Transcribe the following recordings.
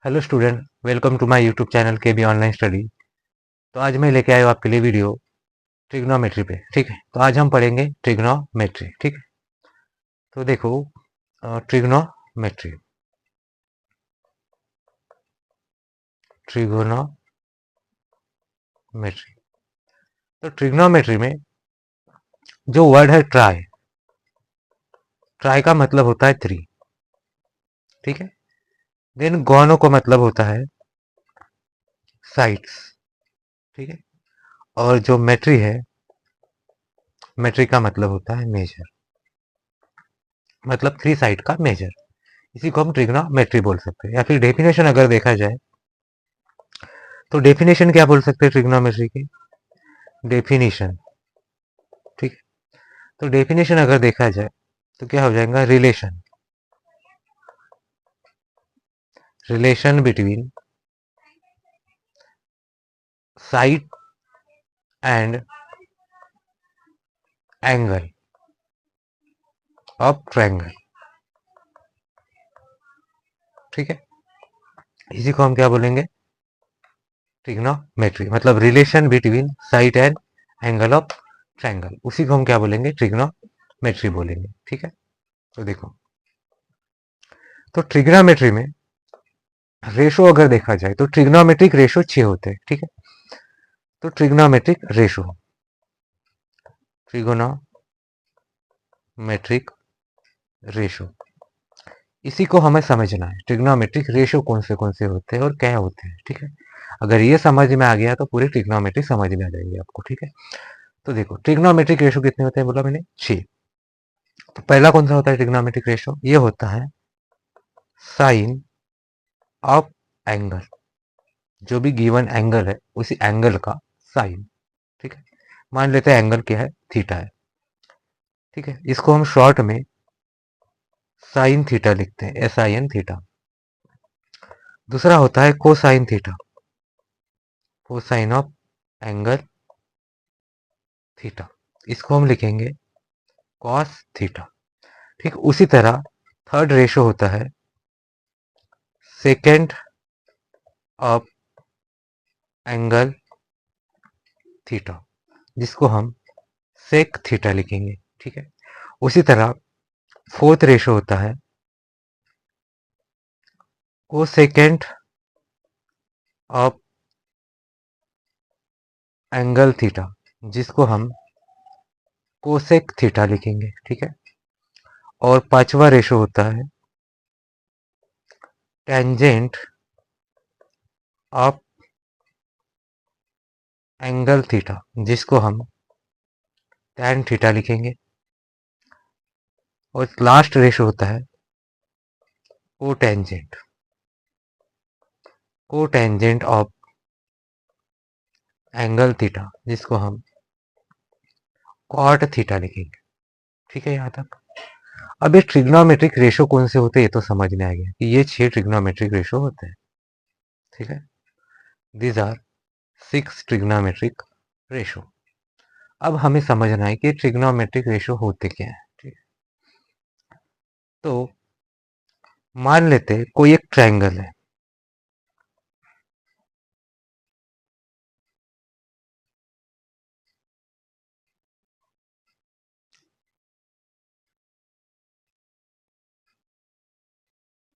Hello student, welcome to my YouTube channel K B online study. तो आज मैं लेके आया हूँ आपके लिए वीडियो ट्रिग्नोमेट्री पे। ठीक है, तो आज हम पढ़ेंगे ट्रिग्नोमेट्री। ठीक है, तो देखो ट्रिग्नोमेट्री ट्रिगोनोमेट्री तो ट्रिग्नोमेट्री में जो वर्ड है ट्राई, ट्राई का मतलब होता है थ्री। ठीक है, देन गोनो का मतलब होता है साइड्स। ठीक है, और जो मेट्री है, मेट्री का मतलब होता है मेजर, मतलब थ्री साइड का मेजर। इसी को हम ट्रिग्नोमेट्री बोल सकते हैं, या फिर डेफिनेशन अगर देखा जाए तो डेफिनेशन क्या बोल सकते हैं ट्रिग्नोमेट्री की? डेफिनेशन, ठीक है, तो डेफिनेशन अगर देखा जाए तो क्या हो जाएगा? Relation, relation between side and angle of triangle. ठीक है, इसी को हम क्या बोलेंगे? ट्रिग्नोमेट्री, मतलब relation between side and angle of triangle, उसी को हम क्या बोलेंगे? ट्रिग्नोमेट्री बोलेंगे। ठीक है, तो देखो, तो ट्रिग्नोमेट्री में रेशो अगर देखा जाए तो ट्रिग्नोमेट्रिक रेशो 6 होते हैं। ठीक है, तो ट्रिग्नोमेट्रिक रेशो, ट्रिगोनोमेट्रिक रेशो, इसी को हमें समझना है। ट्रिग्नोमेट्रिक रेशो कौन से होते हैं और क्या होते हैं। ठीक है, अगर ये समझ में आ गया तो पूरी ट्रिग्नोमेट्री समझ में आ जाएगी आपको। ठीक है, तो देखो ट्रिग्नोमेट्रिक रेशो कितने होते हैं, बोला मैंने 6। तो पहला कौन सा होता है ट्रिग्नोमेट्रिक रेशो? ये होता है साइन ऑफ एंगल, जो भी गिवन एंगल है उसी एंगल का साइन। ठीक है, मान लेते हैं एंगल क्या है? थीटा है। ठीक है, इसको हम शॉर्ट में साइन थीटा लिखते हैं, SIN थीटा। दूसरा होता है cosine theta, cosine of angle theta, इसको हम लिखेंगे कॉस थीटा। ठीक, उसी तरह थर्ड रेशो होता है सेकेंड ऑफ एंगल थीटा, जिसको हम सेक थीटा लिखेंगे। ठीक है, उसी तरह फोर्थ रेशो होता है कोसेकेंड ऑफ एंगल थीटा, जिसको हम कोसेक थीटा लिखेंगे। ठीक है, और पांचवा रेशो होता है टेंजेंट ऑफ एंगल थीटा, जिसको हम टैन थीटा लिखेंगे। और लास्ट रेशो होता है cotangent, cotangent of angle theta, जिसको हम कॉट थीटा लिखेंगे। ठीक है, यहाँ तक। अब ये ट्रिग्नोमेट्रिक रेशो कौन से होते हैं ये तो समझ में आ गया कि ये 6 ट्रिग्नोमेट्रिक रेशो होते हैं। ठीक है, दीज आर 6 ट्रिग्नोमेट्रिक रेशो। अब हमें समझना है कि ट्रिग्नोमेट्रिक रेशो होते क्या है। ठीक है, तो मान लेते हैं कोई एक ट्रायंगल है।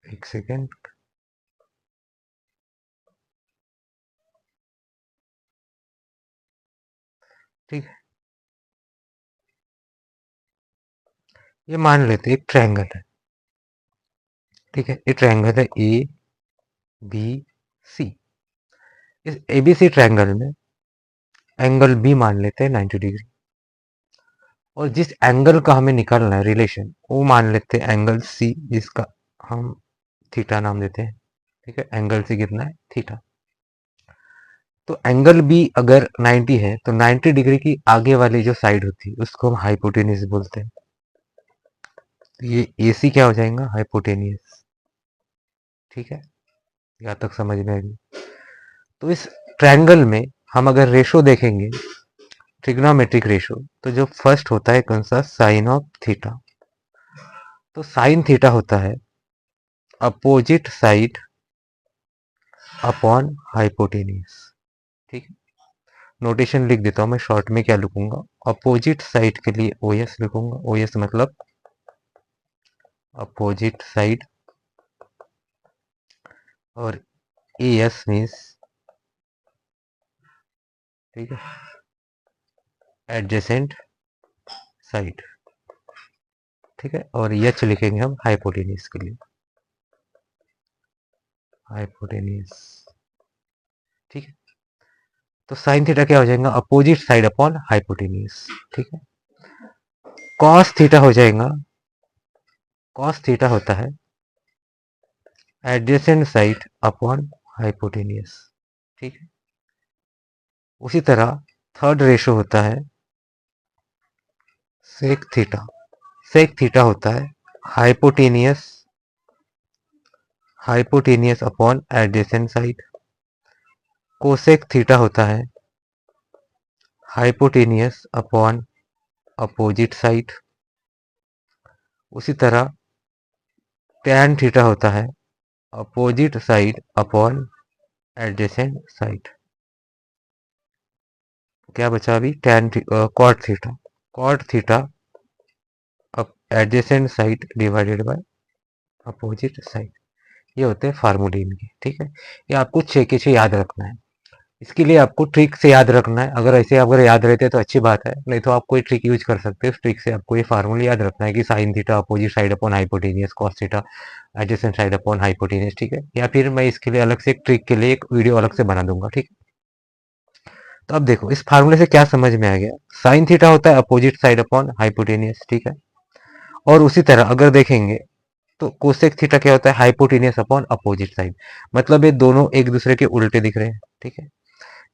एक सेकेंड, ठीक है, ये मान लेते हैं एक ट्रायंगल है। ठीक है, ये ट्रायंगल है ABC। इस ABC ट्रायंगल में एंगल बी मान लेते हैं 90 डिग्री, और जिस एंगल का हमें निकालना है रिलेशन, वो मान लेते हैं एंगल सी, जिसका हम थीटा नाम देते हैं। ठीक है, एंगल सी कितना है? थीटा। तो एंगल बी अगर 90 है तो 90 डिग्री की आगे वाली जो साइड होती है उसको हम हाइपोटेनियस बोलते हैं। तो ये AC क्या हो जाएगा? हाइपोटेनियस। ठीक है, यहाँ तक समझ में आएगी। तो इस ट्रायंगल में हम अगर रेशो देखेंगे, ट्रिग्नोमेट्रिक रेशो, तो जो फर्स्ट होता है कौन सा? Sine of theta. तो साइन थीटा होता है अपोजिट साइड अपॉन हाइपोटेनियस। ठीक है, नोटेशन लिख देता हूं मैं शॉर्ट में, क्या लिखूंगा, अपोजिट साइड के लिए ओ एस लिखूंगा, ओ एस मतलब अपोजिट साइड, और ए एस मीन्स, ठीक है, एडजेसेंट साइड। ठीक है, और एच लिखेंगे हम हाइपोटेनियस के लिए, हाइपोटेनियस। ठीक है, तो साइन थीटा क्या हो जाएगा, अपोजिट साइड अपॉन हाइपोटेनियस। ठीक है, कॉस थीटा हो जाएगा, कॉस थीटा होता है एडजेसेंट साइड अपॉन हाइपोटेनियस। ठीक है, उसी तरह थर्ड रेशो होता है सेक थीटा, सेक थीटा होता है hypotenuse, hypotenuse upon adjacent side. Cosec theta होता है हाइपोटेनियस अपॉन अपोजिट साइड। उसी तरह टैन थीटा होता है opposite side upon adjacent side. क्या बचा अभी, tan cot theta, cot theta adjacent side divided by opposite side. ये होते हैं फार्मूले इनके। ठीक है, ये आपको 6 के 6 याद रखना है। इसके लिए आपको ट्रिक से याद रखना है, अगर ऐसे अगर याद रहते तो अच्छी बात है, नहीं तो आप कोई ट्रिक यूज कर सकते हो। उस ट्रिक से आपको ये फार्मूला याद रखना है कि sine theta opposite side upon hypotenuse, cos theta adjacent side upon hypotenuse. ठीक है, या फिर मैं इसके लिए अलग से एक ट्रिक के लिए एक वीडियो अलग से बना दूंगा। ठीक है, तो अब देखो इस फार्मूले से क्या समझ में आ गया, साइन थीटा होता है अपोजिट साइड अपॉन हाइपोटेनियस। ठीक है, और उसी तरह अगर देखेंगे तो कोसेक थीटा क्या होता है, हाइपोटेनियस अपॉन अपोजिट साइड, मतलब ये दोनों एक दूसरे के उल्टे दिख रहे हैं। ठीक है,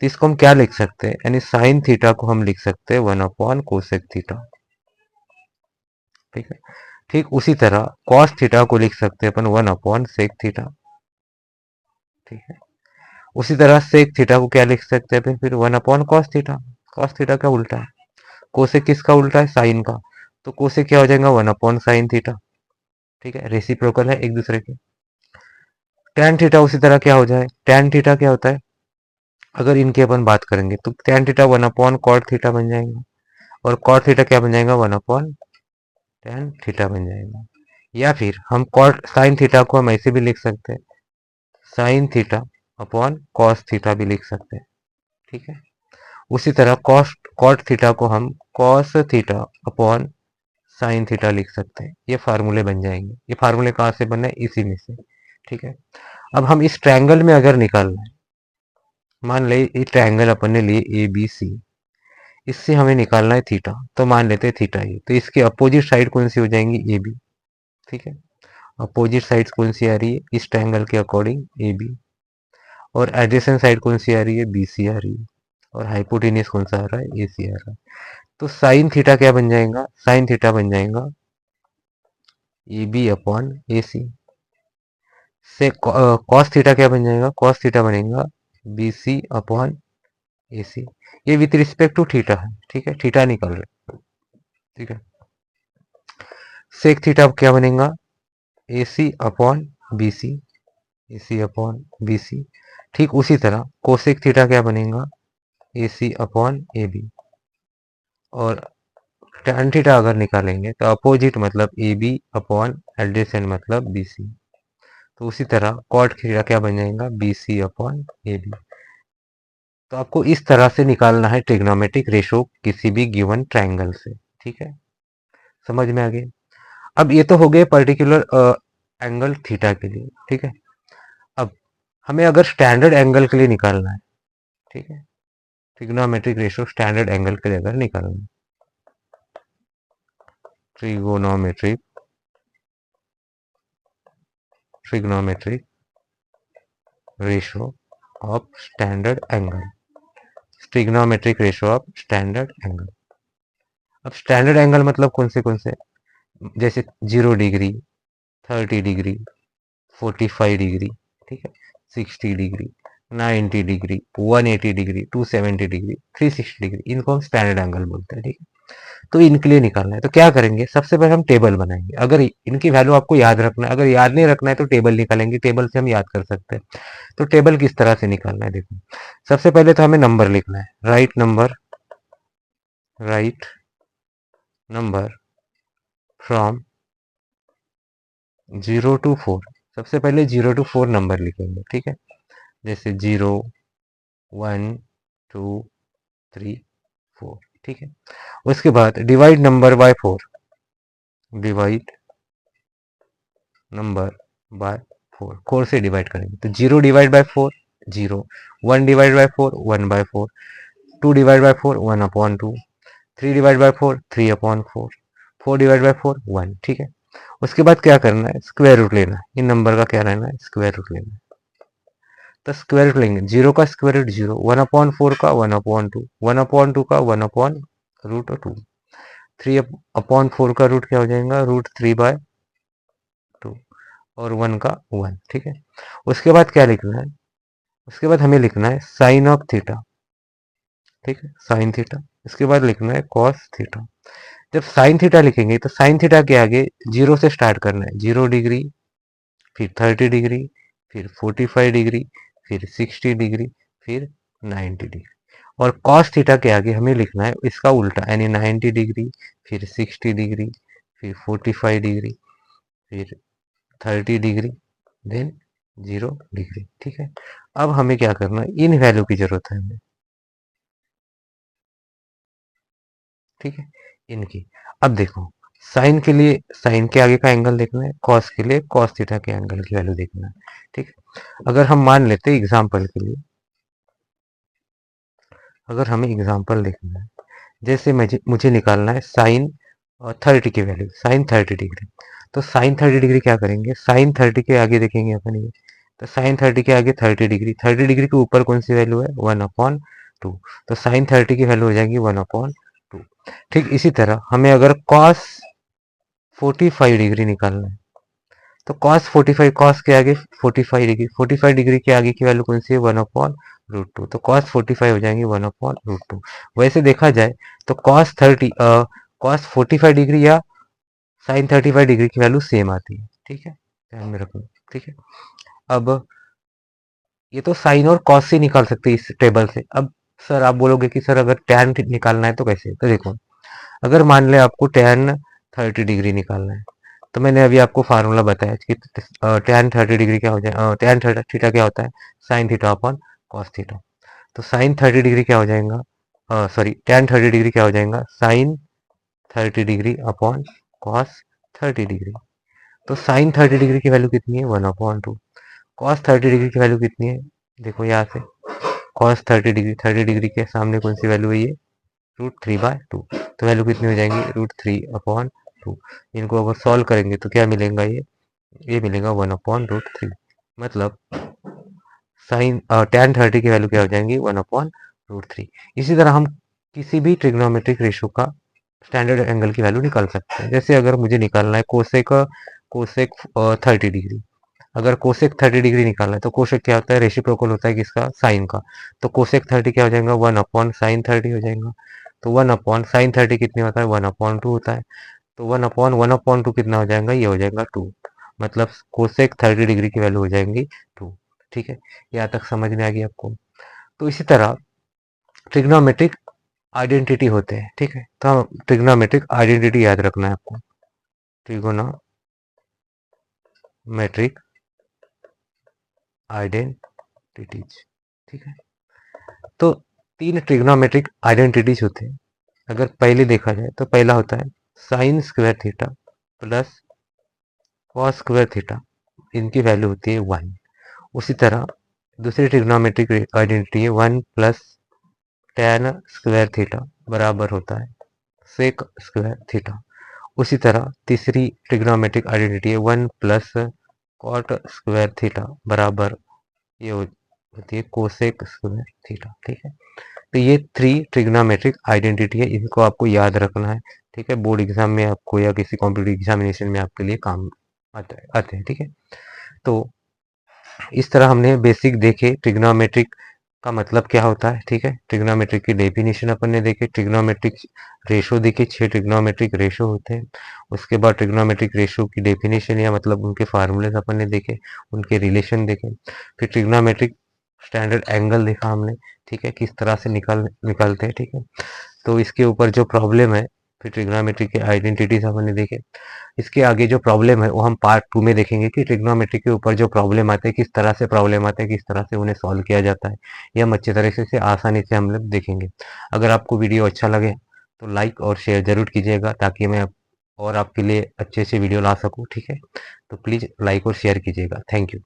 तो इसको हम क्या लिख सकते हैं, यानी साइन थीटा को हम लिख सकते हैं 1 अपॉन कोसेक थीटा। ठीक है, ठीक उसी तरह कॉस थीटा को लिख सकते हैं अपन 1 अपॉन सेक थीटा। ठीक है, उसी तरह सेक थीटा को क्या लिख सकते हैं फिर 1 upon cos theta, cos theta का उल्टा है, कोसेक किसका उल्टा है, साइन का, तो कोसेक क्या हो जाएगा 1 अपॉन साइन थीटा। ठीक है, रेसिप्रोकल है एक दूसरे के। टैन थीटा उसी तरह क्या हो जाए, टैन थीटा क्या होता है, अगर इनकी अपन बात करेंगे तो tan theta 1 upon cot theta बन जाएगा, और कॉट थीटा क्या बन जाएगा 1 अपॉन टैन थीटा बन जाएगा। या फिर हम कॉट साइन थीटा को हम ऐसे भी लिख सकते हैं, sine theta upon cos theta भी लिख सकते हैं। ठीक है, उसी तरह कॉस कॉट थीटा को हम cos theta upon sine theta लिख सकते हैं। ये फार्मूले बन जाएंगे। ये फार्मूले कहाँ से बने, इसी में से। ठीक है, अब हम इस ट्रायंगल में अगर निकालना है, मान ले ये ट्रायंगल अपन ने लिए ए बी सी, इससे हमें निकालना है थीटा, तो मान लेते हैं थीटा ये, तो इसकी अपोजिट साइड कौन सी हो जाएंगी, ए बी। ठीक है, अपोजिट साइड कौन सी आ रही है इस ट्रायंगल के अकॉर्डिंग, ए बी, और एडजेसेंट साइड कौन सी आ रही है, बी सी आ रही है, और हाइपोटेनियस कौन सा आ रहा है, ए सी आ रहा है। तो साइन थीटा क्या बन जाएगा, साइन थीटा बन जाएगा ए बी अपॉन ए सी, से कॉस थीटा क्या बन जाएगा, कॉस थीटा बनेगा बी सी अपॉन ए सी। ये विथ रिस्पेक्ट टू थीटा है। ठीक है, थीटा निकल रहे। ठीक है, सेक थीटा क्या बनेगा, A C upon B C, A C upon B C. ठीक उसी तरह कोसेक थीटा क्या बनेगा, A C upon A B, और tan थीटा अगर निकालेंगे तो अपोजिट मतलब ए बी अपॉन एडजेसेंट मतलब बी सी। तो उसी तरह कॉट थीटा क्या बन जाएगा, B C upon A B. तो आपको इस तरह से निकालना है ट्रिग्नोमेट्रिक रेशो किसी भी गिवन ट्रायंगल से। ठीक है, समझ में आ गया। अब ये तो हो गए पर्टिकुलर एंगल थीटा के लिए। ठीक है, अब हमें अगर स्टैंडर्ड एंगल के लिए निकालना है, ठीक है, ट्रिग्नोमेट्रिक रेशो स्टैंडर्ड एंगल के लिए अगर निकालना है, trigonometric trigonometric ratio of standard angle, trigonometric ratio of standard angle. अब स्टैंडर्ड एंगल मतलब कौन से, जैसे 0 डिग्री, 30 डिग्री, 45 डिग्री, ठीक है, 60 degree, 90 degree, 180 degree, 270 degree, 360 degree, इनको हम स्टैंडर्ड एंगल बोलते हैं। ठीक है, तो इनके लिए निकालना है। तो क्या करेंगे, सबसे पहले हम टेबल बनाएंगे। अगर इनकी वैल्यू आपको याद रखना है, अगर याद नहीं रखना है तो टेबल निकालेंगे, टेबल से हम याद कर सकते हैं। तो टेबल किस तरह से निकालना है, देखो सबसे पहले तो हमें नंबर लिखना है, राइट नंबर फ्रॉम 0 to 4। सबसे पहले 0 to 4 नंबर लिखेंगे, ठीक है, जैसे 0 1 2 3 4, ठीक है। उसके बाद divide number by 4, divide number by 4 से डिवाइड करेंगे। तो 0 divide by 4 0, 1 divide by 4 1/4, 2 divide by 4 1/2, 3 divide by 4 3/4, 4 divide by 4 1, ठीक है। उसके बाद क्या करना है, स्क्वायर रूट लेना है, इन नंबर का क्या रहना है, स्क्वायर रूट लेना है। तो स्क्वायर रूट लेंगे, 0 का स्क्वायर रूट 0, 1/4 का 1/2, 1/2 का 1/√2, 3/4 का रूट क्या हो जाएगा, √3/2, और 1 का 1, ठीक है। उसके बाद क्या लिखना है, उसके बाद हमें लिखना है साइन ऑफ थीटा, ठीक है, साइन थीटा। इसके बाद लिखना है कॉस थीटा। जब साइन थीटा लिखेंगे तो साइन थीटा के आगे 0 से स्टार्ट करना है, 0 डिग्री, फिर 30 डिग्री, फिर 45 डिग्री, फिर 60 डिग्री, फिर 90 डिग्री। और कॉस थीटा के आगे हमें लिखना है इसका उल्टा, यानी 90 डिग्री, फिर 60 डिग्री, फिर 45 डिग्री, फिर 30 डिग्री, देन 0 डिग्री, ठीक है। अब हमें क्या करना है, इन वैल्यू की जरूरत है हमें, ठीक है, इनकी। अब देखो, साइन के लिए साइन के आगे का एंगल देखना है, कॉस के लिए कॉस थीटा के एंगल की वैल्यू देखना है, ठीक है। अगर हम मान लेते हैं एग्जांपल के लिए, अगर हमें एग्जांपल देखना है, जैसे मुझे निकालना है साइन 30 की वैल्यू, साइन 30 डिग्री। तो साइन 30 डिग्री क्या करेंगे, साइन 30 के आगे देखेंगे अपन ये, तो साइन 30 के आगे 30 डिग्री, 30 डिग्री के ऊपर कौन सी वैल्यू है, 1/2, तो साइन 30 की वैल्यू हो जाएगी 1/2। ठीक इसी तरह हमें अगर कॉस 45 डिग्री निकालना है, तो कॉस 45, कॉस के आगे 45 डिग्री, 45 डिग्री के आगे की वैल्यू कौन सी है, 1/√2, तो कॉस 45 हो जाएंगे 1/√2। वैसे देखा जाए तो कॉस 45 डिग्री या साइन 35 डिग्री की वैल्यू सेम आती है, ठीक है, ध्यान में रखना, ठीक है। अब ये तो साइन और कॉस से निकाल सकते हैं इस टेबल से। अब सर आप बोलोगे कि सर अगर टैन निकालना है तो कैसे, तो देखो, अगर मान ले आपको टैन 30 डिग्री निकालना है, तो मैंने अभी आपको फार्मूला बताया कि टैन 30 डिग्री क्या हो जाए, टैन थीटा क्या होता है, sine theta upon cos theta. तो साइन 30 डिग्री क्या हो जाएगा, सॉरी टैन 30 डिग्री क्या हो जाएगा, sine 30 degree upon cos 30 degree. तो साइन 30 डिग्री की वैल्यू कितनी है, 1/2। कॉस 30 डिग्री की वैल्यू कितनी है, देखो यहाँ से, कॉस 30 डिग्री, 30 डिग्री के सामने कौन सी वैल्यू है ये, √3/2, तो वैल्यू कितनी हो जाएंगी, √3/2। इनको अगर सॉल्व करेंगे तो क्या मिलेगा, ये मिलेगा 1/√3। मतलब साइन टैन 30 की वैल्यू क्या हो जाएंगी, 1/√3। इसी तरह हम किसी भी ट्रिग्नोमेट्रिक रेशो का स्टैंडर्ड एंगल की वैल्यू निकाल सकते हैं। जैसे अगर मुझे निकालना है कोसेक कोसेक 30 डिग्री, अगर कोसेक 30 डिग्री निकालना है तो कोसेक क्या होता है, रेसिप्रोकल होता है किसका, साइन का। तो कोसेक 30 क्या हो जाएगा, 1/sin 30 हो जाएगा। तो 1/sin 30 कितने होता है, 1/2 होता है। तो 1/1/2 कितना हो जाएगा, ये हो जाएगा 2। मतलब कोसेक 30 डिग्री की वैल्यू हो जाएंगी 2, ठीक है। यहाँ तक समझ में आ गई आपको। तो इसी तरह ट्रिग्नोमेट्रिक आइडेंटिटी होते हैं, ठीक है। तो हम ट्रिग्नोमेट्रिक आइडेंटिटी याद रखना है आपको, ट्रिगोनोमेट्रिक आइडेंटिटीज, ठीक है। तो 3 ट्रिग्नोमेट्रिक आइडेंटिटीज होते हैं। अगर पहले देखा जाए तो पहला होता है sine square theta plus cos square theta, इनकी वैल्यू होती है 1। उसी तरह दूसरी ट्रिग्नोमेट्रिक आइडेंटिटी है 1 प्लस टैन स्क्वायर थीटा बराबर होता है सेक स्क्वायर थीटा। उसी तरह तीसरी ट्रिग्नोमेट्रिक आइडेंटिटी है 1 प्लस कॉट स्क्वायर थीटा बराबर ये होती है कोसेक स्क्वायर थीटा, ठीक है। तो ये 3 ट्रिग्नोमेट्रिक आइडेंटिटी है, इनको आपको याद रखना है, ठीक है। बोर्ड एग्जाम में आपको या किसी कॉम्पिटिटिव एग्जामिनेशन में आपके लिए काम आते हैं, ठीक है। तो इस तरह हमने बेसिक देखे ट्रिग्नोमेट्रिक का मतलब क्या होता है, ठीक है। ट्रिग्नोमेट्री की डेफिनेशन अपन ने देखे, ट्रिग्नोमेट्रिक रेशो देखे, 6 ट्रिग्नोमेट्रिक रेशो होते हैं। उसके बाद ट्रिग्नोमेट्रिक रेशो की डेफिनेशन या मतलब उनके फार्मूलेज अपन ने देखे, उनके रिलेशन देखे। फिर ट्रिग्नोमेट्रिक स्टैंडर्ड एंगल देखा हमने, ठीक है, किस तरह से निकलते हैं, ठीक है। तो इसके ऊपर जो प्रॉब्लम है, फिर ट्रिग्नोमेट्री के आइडेंटिटीज हमने देखे। इसके आगे जो प्रॉब्लम है वो हम पार्ट 2 में देखेंगे कि ट्रिग्नोमेट्री के ऊपर जो प्रॉब्लम आते हैं, किस तरह से प्रॉब्लम आते हैं, किस तरह से उन्हें सॉल्व किया जाता है, ये हम अच्छे तरीके से आसानी से हम लोग देखेंगे। अगर आपको वीडियो अच्छा लगे तो लाइक और शेयर ज़रूर कीजिएगा, ताकि मैं और आपके लिए अच्छे से वीडियो ला सकूँ, ठीक है। तो प्लीज़ लाइक और शेयर कीजिएगा। Thank you.